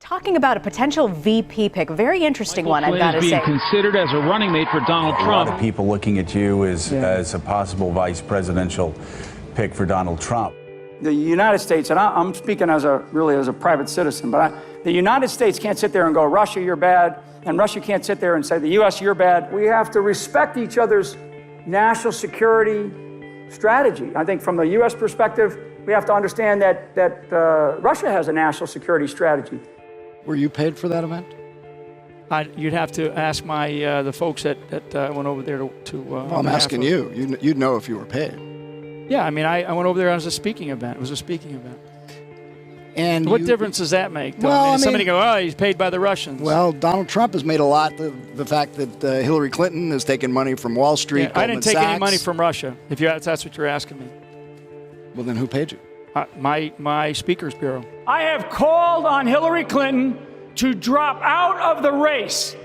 Talking about a potential VP pick, very interesting one, I've got to say. Being considered as a running mate for Donald Trump. A lot of people looking at you as a possible vice presidential pick for Donald Trump. The United States, and I'm speaking as a private citizen, but the United States can't sit there and go, Russia, you're bad, and Russia can't sit there and say, the U.S., you're bad. We have to respect each other's national security strategy. I think from the U.S. perspective, we have to understand that Russia has a national security strategy. Were you paid for that event? You'd have to ask the folks that went over there to well, I'm asking you. You'd know if you were paid. Yeah, I mean, I went over there as a speaking event. It was a speaking event. And what difference does that make? Well, I mean, somebody go, oh, he's paid by the Russians. Well, Donald Trump has made a lot. The fact that Hillary Clinton has taken money from Wall Street, yeah, I didn't take Sachs. any money from Russia, if that's what you're asking me. Well, then who paid you? My speakers bureau. I have called on Hillary Clinton to drop out of the race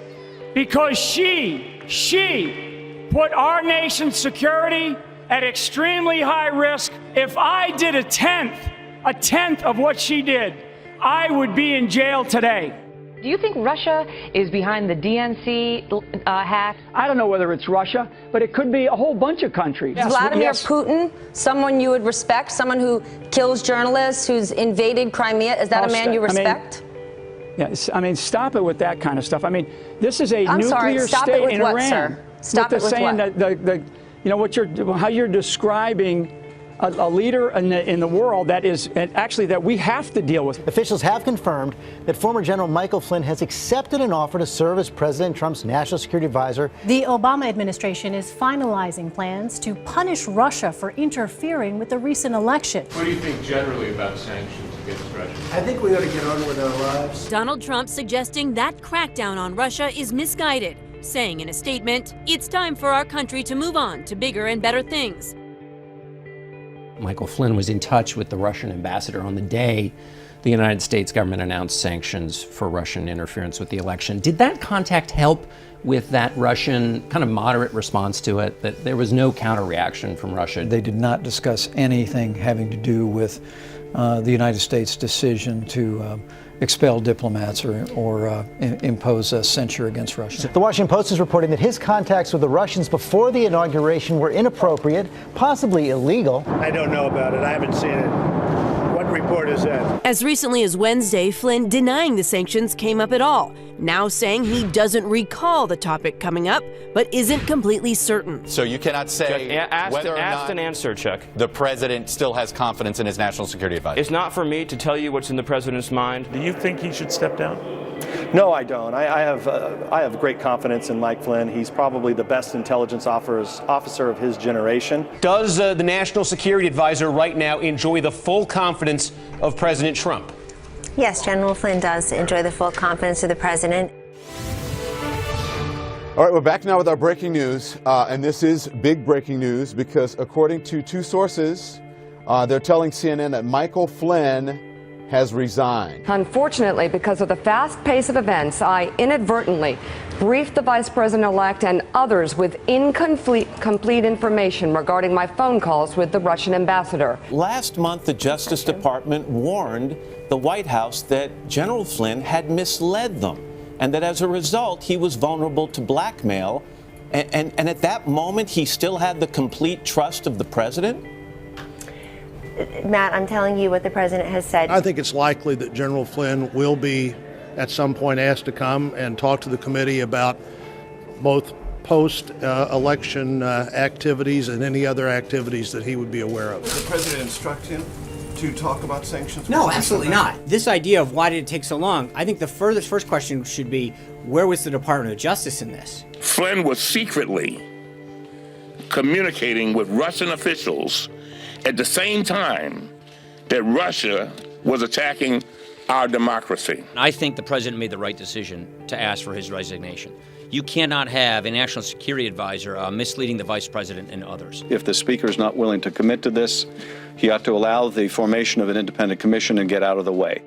because she put our nation's security at extremely high risk. If I did a tenth of what she did, I would be in jail today. Do you think Russia is behind the DNC hack? I don't know whether it's Russia, but it could be a whole bunch of countries. Is Vladimir Putin someone you would respect? Someone who kills journalists, who's invaded Crimea? Is that a man you respect? I mean, stop it with that kind of stuff. I mean, this is a Sorry, nuclear stop state it with in what, Iran. Sir? Stop it with saying what? That how you're describing a leader in the world that we have to deal with. Officials have confirmed that former General Michael Flynn has accepted an offer to serve as President Trump's national security advisor. The Obama administration is finalizing plans to punish Russia for interfering with the recent election. What do you think generally about sanctions against Russia? I think we ought to get on with our lives. Donald Trump suggesting that crackdown on Russia is misguided, saying in a statement, it's time for our country to move on to bigger and better things. Michael Flynn was in touch with the Russian ambassador on the day the United States government announced sanctions for Russian interference with the election. Did that contact help with that Russian kind of moderate response to it, that there was no counter-reaction from Russia? They did not discuss anything having to do with the United States' decision to expel diplomats or impose a censure against Russia. The Washington Post is reporting that his contacts with the Russians before the inauguration were inappropriate, possibly illegal. I don't know about it. I haven't seen it. What report is that? As recently as Wednesday, Flynn denying the sanctions came up at all, now saying he doesn't recall the topic coming up, but isn't completely certain. So you cannot say whether or not and answer, Chuck. The president still has confidence in his national security advisor. It's not for me to tell you what's in the president's mind. Do you think he should step down? No, I don't. I have great confidence in Mike Flynn. He's probably the best intelligence officer of his generation. Does the national security advisor right now enjoy the full confidence of President Trump? Yes, General Flynn does enjoy the full confidence of the president. All right, we're back now with our breaking news, and this is big breaking news because according to two sources, they're telling CNN that Michael Flynn has resigned. Unfortunately, because of the fast pace of events, I inadvertently briefed the vice president-elect and others with incomplete information regarding my phone calls with the Russian ambassador. Last month, the Justice Department warned the White House that General Flynn had misled them, and that as a result, he was vulnerable to blackmail. And at that moment, he still had the complete trust of the president? Matt, I'm telling you what the president has said. I think it's likely that General Flynn will be at some point asked to come and talk to the committee about both post-election activities and any other activities that he would be aware of. Did the president instruct him to talk about sanctions? No, absolutely not. This idea of why did it take so long, I think the first question should be, where was the Department of Justice in this? Flynn was secretly communicating with Russian officials at the same time that Russia was attacking our democracy. I think the president made the right decision to ask for his resignation. You cannot have a national security advisor misleading the vice president and others. If the speaker is not willing to commit to this, he ought to allow the formation of an independent commission and get out of the way.